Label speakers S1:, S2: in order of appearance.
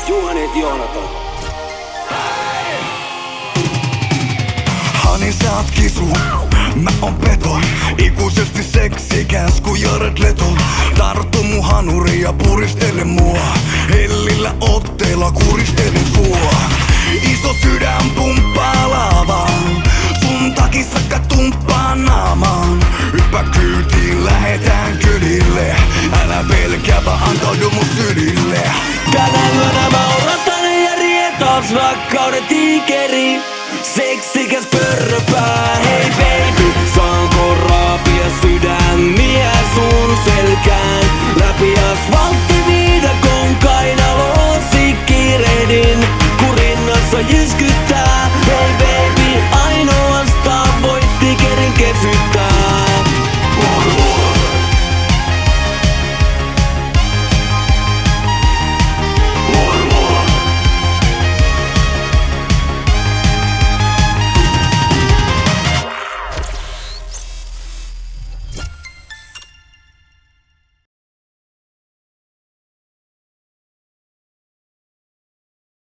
S1: Juhani Joonatan.
S2: Hani sä oot kisu, mä oon peto. Ikuisesti seksikäs ku Jared Leto. Tarttu mun hanuri ja puristele mua. Hellillä otteella kuristelen sua. Iso sydän pumppaa laavaan. Sun takissakka tumppaa naamaan. Hyppä kyytiin, lähetään kylille. Älä pelkää vaan antaudu mun sylille.
S3: Tänä yönä mä oon rattainen ja rietas rakkauden tiikeri. Seksikäs pörröpää, hei baby. Saanko raapia sydämiä sun selkään läpi asfaltin?